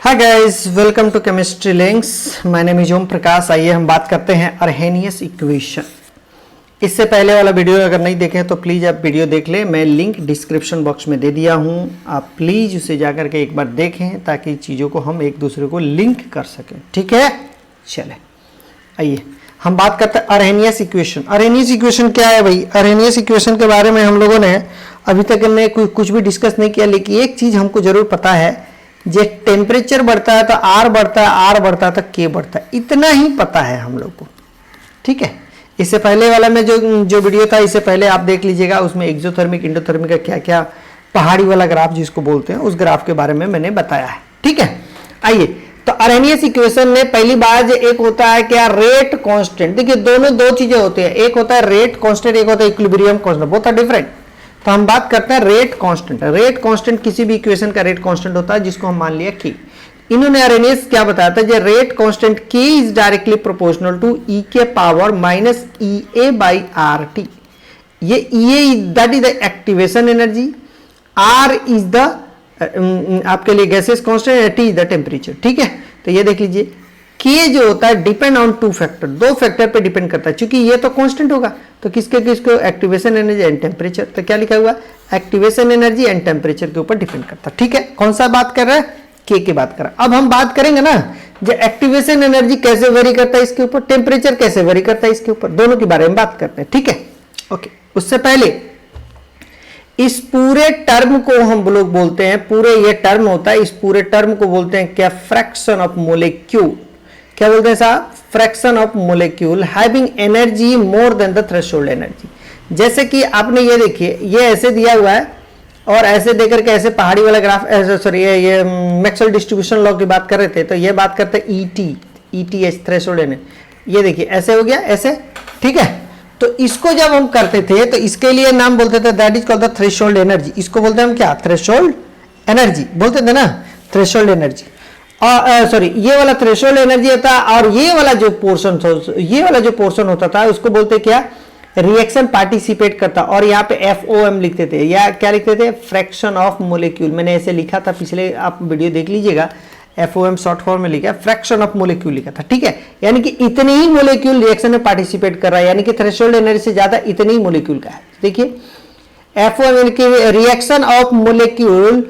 Hi guys, welcome to Chemistry Links. My name is Om Prakash. आइए हम बात करते हैं अर्हेनियस इक्वेशन। इससे पहले वाला वीडियो अगर नहीं देखे तो प्लीज़ आप वीडियो देख लें। मैं लिंक डिस्क्रिप्शन बॉक्स में दे दिया हूं, आप प्लीज़ उसे जाकर के एक बार देखें ताकि चीज़ों को हम एक दूसरे को लिंक कर सकें। ठीक है, चले आइए हम बात करते हैं अर्हेनियस इक्वेशन। अर्हेनियस इक्वेशन क्या है भाई? अर्हेनियस इक्वेशन के बारे में हम लोगों ने अभी तक कुछ भी डिस्कस नहीं किया, लेकिन एक चीज़ हमको जरूर पता है, जे टेम्परेचर बढ़ता है तो आर बढ़ता है, आर बढ़ता है तो के बढ़ता है, इतना ही पता है हम लोग को। ठीक है, इससे पहले वाला में जो वीडियो था, इससे पहले आप देख लीजिएगा, उसमें एक्सोथर्मिक इंडोथर्मिक का क्या क्या पहाड़ी वाला ग्राफ जिसको बोलते हैं, उस ग्राफ के बारे में मैंने बताया है। ठीक है, आइए तो अर्हेनियस इक्वेशन में पहली बात एक होता है क्या, रेट कांस्टेंट। देखिए दोनों दो चीजें होती है, एक होता है रेट कांस्टेंट, एक होता है equilibrium constant, both are different. तो हम बात करते हैं रेट कांस्टेंट। रेट कांस्टेंट किसी भी इक्वेशन का रेट कांस्टेंट होता है जिसको हम मान लिया के। इन्होंने अर्हेनियस क्या बताया था, जो rate constant K is directly proportional to e के power minus E a by R T. ये E that is the activation energy, R is the आपके लिए gases constant, T is the temperature. ठीक है, तो ये देख लीजिए के जो होता है डिपेंड ऑन टू फैक्टर, दो फैक्टर पे डिपेंड करता है। क्योंकि ये तो कांस्टेंट होगा तो किसके किसको, एक्टिवेशन एनर्जी एंड टेम्परेचर। तो क्या लिखा हुआ, एक्टिवेशन एनर्जी एंड टेम्परेचर के ऊपर डिपेंड करता है। ठीक है, कौन सा बात कर रहा है, के की बात कर रहा है। अब हम बात करेंगे ना, जो एक्टिवेशन एनर्जी कैसे वेरी करता है इसके ऊपर, टेम्परेचर कैसे वेरी करता है इसके ऊपर, दोनों के बारे में बात करते हैं। ठीक है, ओके। उससे पहले इस पूरे टर्म को हम लोग बोलते हैं, पूरे ये टर्म होता है, इस पूरे टर्म को बोलते हैं क्या, फ्रैक्शन ऑफ मोलेक्यूल। क्या बोलते हैं साहब, fraction of molecule having energy more than the threshold energy. जैसे कि आपने ये देखिए, ये ऐसे दिया हुआ है और ऐसे देकर के ऐसे पहाड़ी वाला ग्राफ, सॉरी ये मैक्सवेल डिस्ट्रीब्यूशन लॉ की बात कर रहे थे, तो ये बात करते हैं ईटीएच थ्रेशोल्ड एनर्जी। ये देखिए ऐसे हो गया, ऐसे। ठीक है, तो इसको जब हम करते थे तो इसके लिए नाम बोलते थे, that is called the threshold energy. इसको बोलते हैं हम क्या, थ्रेशोल्ड एनर्जी बोलते थे ना, थ्रेशोल्ड एनर्जी। सॉरी ये वाला थ्रेशोल्ड एनर्जी होता है, और ये वाला जो पोर्शन होता था उसको बोलते क्या, रिएक्शन पार्टिसिपेट करता। और यहाँ पे FOM लिखते थे, या क्या लिखते थे, फ्रैक्शन ऑफ मोलेक्यूल। मैंने ऐसे लिखा था पिछले, आप वीडियो देख लीजिएगा, FOM शॉर्ट फॉर्म में लिखा, फ्रैक्शन ऑफ मोलेक्यूल लिखा था। ठीक है, यानी कि इतने ही मोलेक्यूल रिएक्शन में पार्टिसिपेट कर रहा है, यानी कि थ्रेशोल्ड एनर्जी से ज्यादा इतने ही मोलेक्यूल का है। देखिए FOM यानी कि reaction of molecule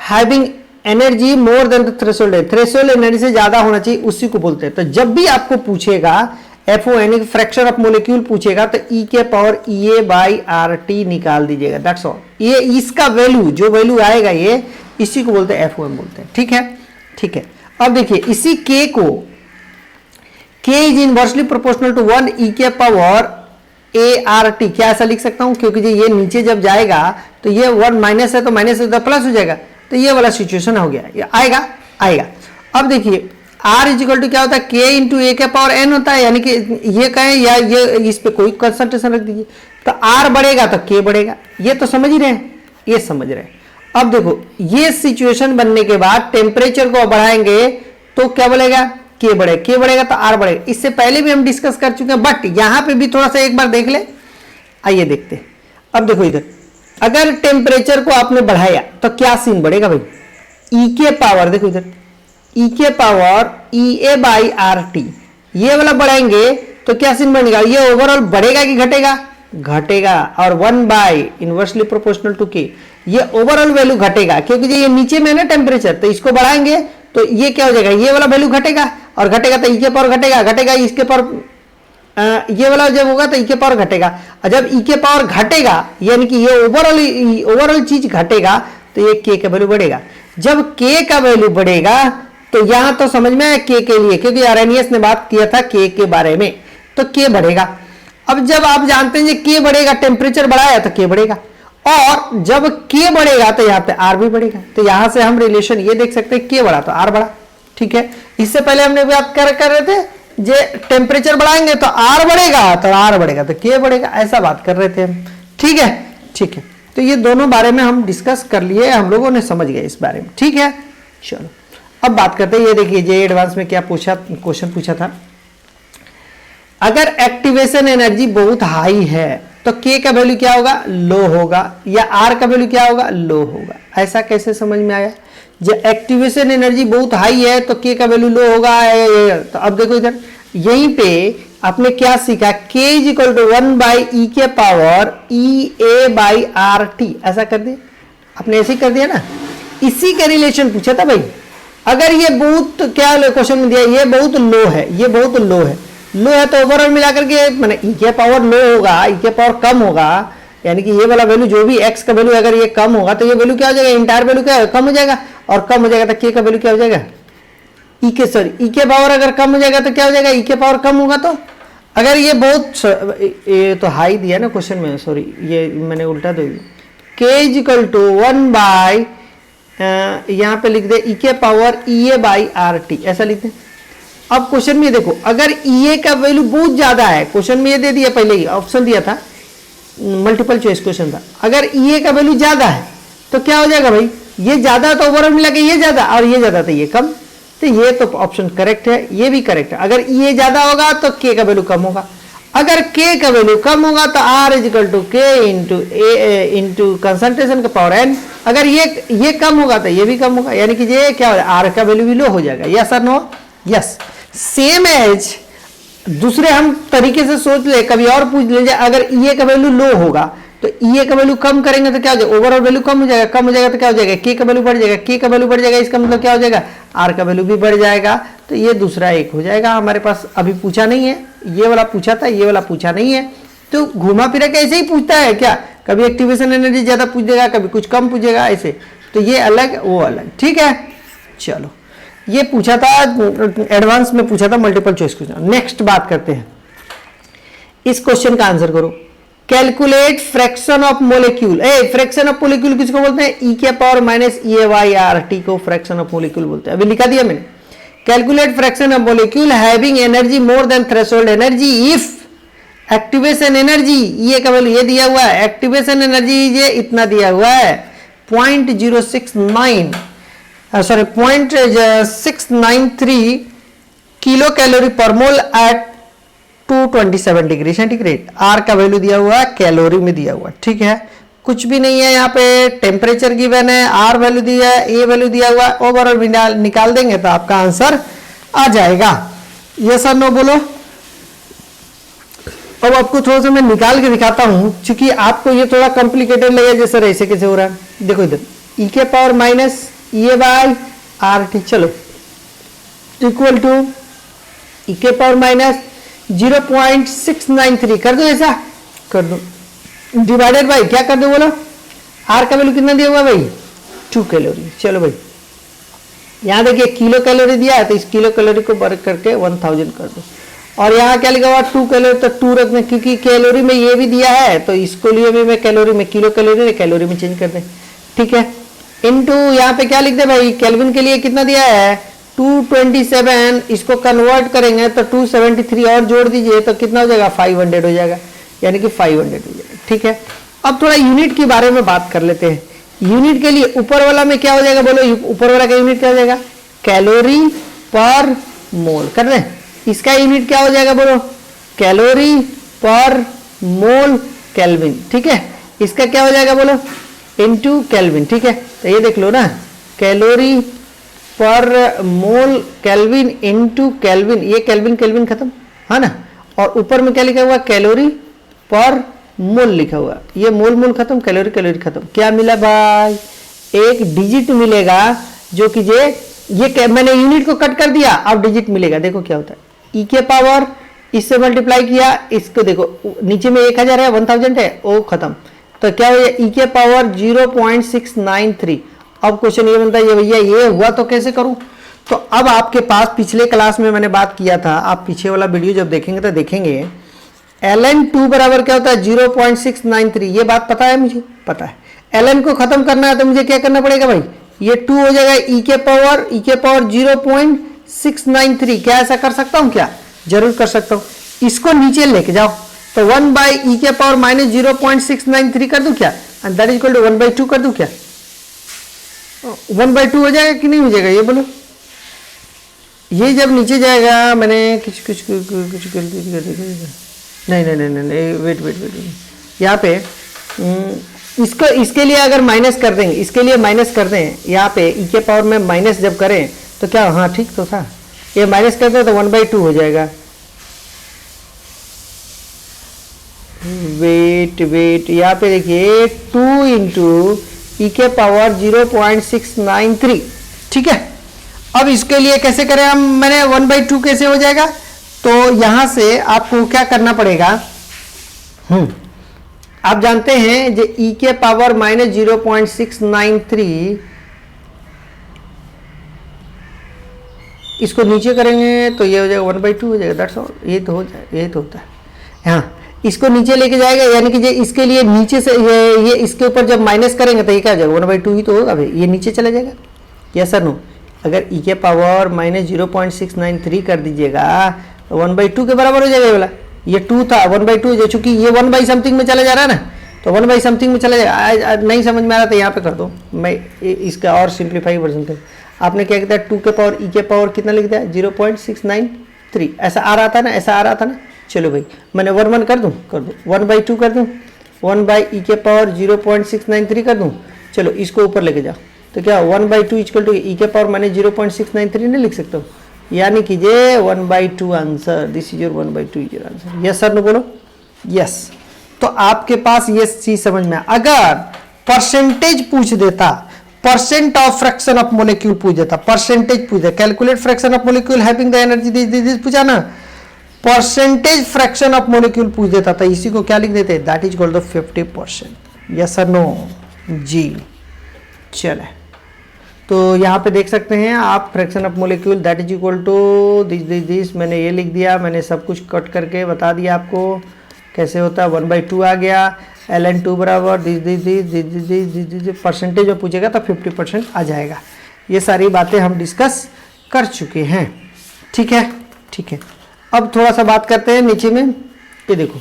having energy more than the threshold, threshold energy से ज्यादा होना चाहिए, उसी को बोलते हैं। तो जब भी आपको पूछेगा FO यानी फ्रैक्शन ऑफ मोलेक्यूल पूछेगा तो ई के पावर EA बाई RT निकाल दीजिएगा, दैट्स ऑल। ये इसका वैल्यू, जो वैल्यू आएगा ये, इसी को बोलते हैं FOM बोलते हैं। ठीक है, ठीक है। अब देखिए इसी K को, K is inversely proportional to 1 e के पावर ART। क्या ऐसा लिख सकता हूं, क्योंकि ये नीचे जब जाएगा तो ये 1 माइनस है तो माइनस है तो प्लस हो जाएगा, तो ये वाला सिचुएशन हो गया, ये आएगा। अब देखिए R इजिकल टू क्या होता है, K इंटू ए के पावर N होता है, यानी कि ये कहें या ये, इस पे कोई कंसंट्रेशन रख दीजिए, तो R बढ़ेगा तो K बढ़ेगा। ये तो समझ ही रहे हैं, ये समझ रहे हैं। अब देखो ये सिचुएशन बनने के बाद टेम्परेचर को बढ़ाएंगे तो क्या बढ़ेगा, K बढ़ेगा तो R बढ़ेगा। इससे पहले भी हम डिस्कस कर चुके हैं, बट यहां पे भी थोड़ा सा एक बार देख ले। आइए देखते हैं। अब देखो इधर, अगर टेम्परेचर को आपने बढ़ाया तो क्या सीन बढ़ेगा भाई, ई के पावर, देखो इधर ई के पावर EA बाई RT, ये वाला बढ़ाएंगे तो क्या सीन बनेगा, ये ओवरऑल बढ़ेगा कि घटेगा, घटेगा। और 1 by inversely proportional to K, ये ओवरऑल वैल्यू घटेगा, क्योंकि ये नीचे में है ना टेम्परेचर, तो इसको बढ़ाएंगे तो ये क्या हो जाएगा, ये वाला वैल्यू घटेगा, और घटेगा तो ई के पावर घटेगा इसके पावर, ये वाला जब होगा तो ई के पावर घटेगा। और जब ई के पावर घटेगा यानी कि ये ओवरऑल चीज घटेगा तो ये के का वैल्यू बढ़ेगा। जब के का वैल्यू बढ़ेगा तो यहां तो समझ में आया के के लिए, क्योंकि अर्हेनियस ने बात किया था के बारे में, तो के बढ़ेगा। अब जब आप जानते हैं के बढ़ेगा, टेम्परेचर बढ़ाया तो के बढ़ेगा, और जब के बढ़ेगा तो यहाँ पे आर भी बढ़ेगा। तो यहां से हम रिलेशन ये देख सकते हैं, के बढ़ा तो आर बढ़ा। ठीक है, इससे पहले हमने बात कर रहे थे, जे टेम्परेचर बढ़ाएंगे तो आर बढ़ेगा, तो आर बढ़ेगा तो के बढ़ेगा, ऐसा बात कर रहे थे हम। ठीक है, ठीक है। तो ये दोनों बारे में हम डिस्कस कर लिए, हम लोगों ने समझ गए इस बारे में। ठीक है, चलो अब बात करते हैं। ये देखिए जे एडवांस में क्या क्वेश्चन पूछा था, अगर एक्टिवेशन एनर्जी बहुत हाई है तो के का वैल्यू क्या होगा, लो होगा, या आर का वैल्यू क्या होगा, लो होगा। ऐसा कैसे समझ में आया, जब एक्टिवेशन एनर्जी बहुत हाई है तो के का वैल्यू लो होगा। तो अब देखो इधर यहीं पे आपने क्या सीखा, k is equal to 1/e के पावर EA/RT, ऐसा कर दिया आपने, ऐसे ही कर दिया ना। इसी का रिलेशन पूछा था भाई। अगर ये बहुत क्या क्वेश्चन में दिया, ये बहुत लो है, ये बहुत लो है, लो है तो ओवरऑल मिलाकर के मैंने e के पावर लो होगा, e के पावर कम होगा, यानी कि ये वाला वैल्यू जो भी x का वैल्यू अगर ये कम होगा तो ये वैल्यू क्या हो जाएगा, इंटायर वैल्यू क्या कम हो जाएगा, और कम हो जाएगा तो k का वैल्यू क्या हो जाएगा, e के पावर अगर कम हो जाएगा तो क्या हो जाएगा, e के पावर कम होगा। तो अगर ये बहुत, ये तो हाई दिया ना क्वेश्चन में, सॉरी ये मैंने उल्टा दे दिया, k इज इक्वल टू 1 यहाँ पे लिख दे e के पावर EA/RT, ऐसा लिखते हैं। अब क्वेश्चन में देखो, अगर EA का वैल्यू बहुत ज्यादा है, क्वेश्चन में ये दे दिया, पहले ही ऑप्शन दिया था, मल्टीपल चॉइस क्वेश्चन था, अगर EA का वैल्यू ज्यादा है तो क्या हो जाएगा भाई, ये ज्यादा तो ओवरऑल मिला के ये ज्यादा, और ये ज्यादा तो ये कम, तो ये तो ऑप्शन करेक्ट है, ये भी करेक्ट है। अगर EA ज्यादा होगा तो k का वैल्यू कम होगा, अगर k का वैल्यू कम होगा तो R is equal to k into concentration का पावर n, अगर ये कम होगा तो ये भी कम होगा, यानी कि ये क्या हो R का वैल्यू भी लो हो जाएगा। यस और नो, यस। सेम एज दूसरे हम तरीके से सोच ले, कभी और पूछ लीजिए, अगर EA का वैल्यू लो होगा तो EA का वैल्यू कम करेंगे तो क्या हो जाएगा, ओवरऑल वैल्यू कम हो जाएगा, कम हो जाएगा तो क्या हो जाएगा, k का वैल्यू बढ़ जाएगा, k का वैल्यू बढ़ जाएगा, इसका मतलब क्या हो जाएगा, R का वैल्यू भी बढ़ जाएगा। तो ये दूसरा एक हो जाएगा। हमारे पास अभी पूछा नहीं है, ये वाला पूछा था, ये वाला पूछा नहीं है, तो घुमा फिरा के ऐसे ही पूछता है क्या, कभी एक्टिवेशन एनर्जी ज्यादा पूछ देगा, कभी कुछ कम पूछेगा, ऐसे। तो ये अलग वो अलग, ठीक है। चलो ये पूछा था, एडवांस में पूछा था, मल्टीपल चॉइस क्वेश्चन। नेक्स्ट बात करते हैं, इस क्वेश्चन का आंसर करो। Calculate fraction of molecule. Fraction of molecule किसको बोलते हैं, e के पावर माइनस EA/RT को फ्रैक्शन ऑफ मोलिक्यूल बोलते हैं। अभी लिखा दिया मैंने, calculate fraction of molecule having energy more than threshold energy if activation energy, ये का वैल्यू ये दिया हुआ है, एक्टिवेशन एनर्जी ये इतना दिया हुआ है 0.069 सॉरी 0.693 किलो कैलोरी पर मोल एट 227 डिग्री सेंटीग्रेड। आर का वैल्यू दिया हुआ है, कैलोरी में दिया हुआ है, ठीक है। कुछ भी नहीं है यहाँ पे, टेम्परेचर गिवन है, आर वैल्यू दिया है, ए वैल्यू दिया हुआ है, ओवरऑल निकाल देंगे तो आपका आंसर आ जाएगा। यस और नो बोलो। अब आपको थोड़ा सा मैं निकाल के दिखाता हूं, क्योंकि आपको ये थोड़ा कॉम्प्लिकेटेड लगेगा, जैसे ऐसे कैसे हो रहा है। देखो इधर e के पावर माइनस EA/RT, चलो इक्वल टू e के पावर माइनस 0.693 कर दो, ऐसा कर दो, डिवाइडेड बाई क्या कर दो बोलो, आर का वैल्यू कितना दिया हुआ भाई, 2 कैलोरी। चलो भाई यहाँ देखिए किलो कैलोरी दिया है, तो इस किलो कैलोरी को वर्ग करके 1000 कर दो, और यहाँ क्या लिखा हुआ 2 कैलोरी, तो 2 रखने, क्योंकि कैलोरी में ये भी दिया है तो इसको लिए भी मैं कैलोरी में, किलो कैलोरी कैलोरी में चेंज कर दें, ठीक है। इनटू यहाँ पे क्या लिख दे भाई, केल्विन के लिए कितना दिया है 227, इसको कन्वर्ट करेंगे तो 273 और जोड़ दीजिए तो कितना हो जाएगा 500 हो जाएगा, यानी कि 500 हो जाएगा, ठीक है। अब थोड़ा यूनिट के बारे में बात कर लेते हैं। यूनिट के लिए ऊपर वाला में क्या हो जाएगा बोलो, ऊपर वाला का यूनिट क्या हो जाएगा, कैलोरी पर मोल कर रहे हैं, इसका यूनिट क्या हो जाएगा बोलो, कैलोरी पर मोल केल्विन, ठीक है। इसका क्या हो जाएगा बोलो, इनटू केल्विन, ठीक है। तो ये देख लो ना, कैलोरी पर मोल केल्विन इनटू केल्विन, ये केल्विन केल्विन खत्म है ना, और ऊपर में क्या लिखा हुआ, कैलोरी पर मोल लिखा हुआ, ये मोल मोल खत्म, कैलोरी कैलोरी खत्म। क्या मिला भाई, एक डिजिट मिलेगा, जो कि ये मैंने यूनिट को कट कर दिया, अब डिजिट मिलेगा। देखो क्या होता है, ई के पावर इससे मल्टीप्लाई किया, इसको देखो नीचे में 1000 है, 1000 है, वो खत्म, तो क्या हो ई के पावर 0.693। अब क्वेश्चन ये बनता है, ये भैया ये हुआ तो कैसे करूं। तो अब आपके पास पिछले क्लास में मैंने बात किया था, आप पीछे वाला वीडियो जब देखेंगे तो देखेंगे ln2 बराबर क्या होता है 0.693, ये बात पता है, मुझे पता है। ln को खत्म करना है तो मुझे क्या करना पड़ेगा भाई, ये 2 हो जाएगा e के पावर 0.693। क्या ऐसा कर सकता हूं, क्या जरूर कर सकता हूं। इसको नीचे लेके जाओ तो 1/e के पावर माइनस 0.693 कर दूं क्या, and that is equal to 1/2 कर दूं क्या, 1/2 हो जाएगा कि नहीं हो जाएगा, ये बोलो। ये जब नीचे जाएगा, मैंने कुछ कुछ नहीं, वेट, यहाँ पे इसको इसके लिए अगर माइनस कर देंगे, इसके लिए माइनस कर दें, यहाँ पे ई के पावर में माइनस जब करें तो क्या, हाँ ठीक तो था, ये माइनस कर दें तो 1/2 हो जाएगा। वेट यहाँ पे देखिए 2 इंटू ई के पावर 0.693, ठीक है। अब इसके लिए कैसे करें हम, मैंने 1/2 कैसे हो जाएगा, तो यहां से आपको क्या करना पड़ेगा, आप जानते हैं जो ई के पावर माइनस 0.693, इसको नीचे करेंगे तो ये हो जाएगा 1/2 हो जाएगा, दैट्स ऑल, ये तो हो जाए, ये तो होता है। हाँ, इसको नीचे लेके जाएगा, यानी कि इसके लिए नीचे से ये इसके ऊपर जब माइनस करेंगे तो ये क्या हो जाएगा, 1/2 ही तो होगा भाई, ये नीचे चला जाएगा। यस सर नो, अगर ई के पावर माइनस 0.693 कर दीजिएगा तो 1/2 के बराबर हो जाएगा ये वाला, ये 2 था 1/2, जो चूंकि ये 1/समथिंग में चला जा रहा है ना, तो 1/समथिंग में चला जाएगा। नहीं समझ में आ रहा तो यहाँ पे कर दो, मैं इसका और सिंप्लीफाई वर्जन थे। आपने क्या किया, 2 के पावर ई के पावर कितना लिख दिया, 0.693, ऐसा आ रहा था ना, ऐसा आ रहा था ना। चलो भाई मैंने 1 कर दूं, 1/2 कर दूं, 1/e के पावर 0.693 कर दूं। चलो इसको ऊपर लेके जाओ तो क्या 1/2 इक्वल टू ई के पावर मैंने 0.693 नहीं लिख सकता हूँ, यानी कि ये 1/2 answer, this is your 1/2 is your answer. Yes sir, no बोलो यस। तो आपके पास ये चीज समझ में, अगर परसेंटेज पूछ देता, percent of fraction of molecule पूछ देता, परसेंटेज पूछ देता, calculate fraction of molecule having the energy this पूछा ना, परसेंटेज फ्रैक्शन ऑफ मोलिक्यूल पूछ देता था, इसी को क्या लिख देते, that is equal to 50%। Yes sir no जी। चले तो यहाँ पे देख सकते हैं आप, fraction of molecule that is equal to this, मैंने ये लिख दिया, मैंने सब कुछ कट करके बता दिया आपको कैसे होता है। 1/2 आ गया, ln2 बराबर दिस, परसेंटेज में पूछेगा तो 50% आ जाएगा। ये सारी बातें हम डिस्कस कर चुके हैं, ठीक है ठीक है। अब थोड़ा सा बात करते हैं नीचे में, ये देखो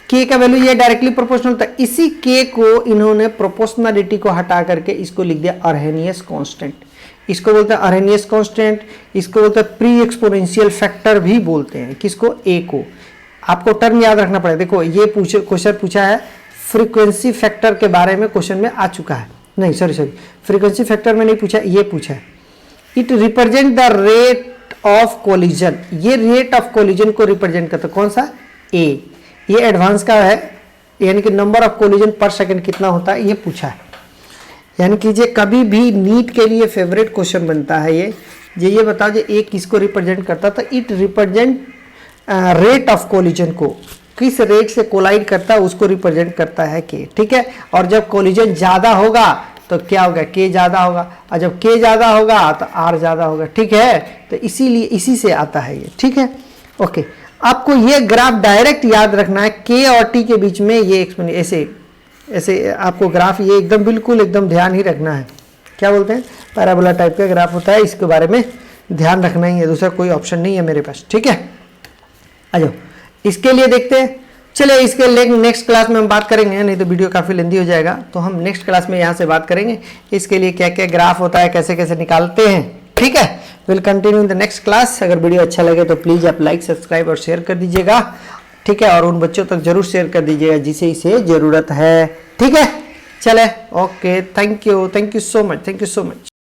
k का वैल्यू ये डायरेक्टली प्रोपोर्शनल था, इसी k को इन्होंने प्रोपोर्शनलिटी को हटा करके इसको लिख दिया अरहेनियस कांस्टेंट। इसको बोलते हैं अरहेनियस कांस्टेंट, इसको बोलते हैं प्री एक्सपोनेंशियल फैक्टर भी बोलते हैं, किसको, a को। आपको टर्म याद रखना पड़ेगा। देखो ये क्वेश्चन पूछा है फ्रीक्वेंसी फैक्टर के बारे में, क्वेश्चन में आ चुका है, नहीं सॉरी फ्रीक्वेंसी फैक्टर में नहीं पूछा, ये पूछा है। It represent the rate of collision, ये रेट ऑफ कोलिजन को रिप्रेजेंट करता है, कौन सा, ए। ये एडवांस का है, यानी कि नंबर ऑफ कोलिजन पर सेकंड कितना होता है, ये पूछा है। यानी कि ये कभी भी नीट के लिए फेवरेट क्वेश्चन बनता है। ये बताओ जो ए किसको रिप्रेजेंट करता था, it represent rate of collision को, किस रेट से कोलाइड करता है उसको रिप्रेजेंट करता है के, ठीक है। और जब कोलिजन ज्यादा होगा तो क्या होगा, के ज्यादा होगा, और जब के ज्यादा होगा तो आर ज्यादा होगा, ठीक है। तो इसीलिए इसी से आता है ये, ठीक है ओके। आपको ये ग्राफ डायरेक्ट याद रखना है, के और टी के बीच में ये ऐसे ऐसे आपको ग्राफ ये एकदम बिल्कुल एकदम ध्यान ही रखना है। क्या बोलते हैं, पैराबोला टाइप का ग्राफ होता है, इसके बारे में ध्यान रखना ही है, दूसरा कोई ऑप्शन नहीं है मेरे पास, ठीक है। आ जाओ इसके लिए देखते हैं। चलिए इसके नेक्स्ट क्लास में हम बात करेंगे, नहीं तो वीडियो काफ़ी लेंदी हो जाएगा, तो हम नेक्स्ट क्लास में यहाँ से बात करेंगे इसके लिए क्या क्या ग्राफ होता है, कैसे कैसे निकालते हैं, ठीक है। Will continue in the next class. अगर वीडियो अच्छा लगे तो प्लीज़ आप लाइक सब्सक्राइब और शेयर कर दीजिएगा, ठीक है, और उन बच्चों तक जरूर शेयर कर दीजिएगा जिसे इसे ज़रूरत है, ठीक है। चले okay, thank you so much, thank you so much.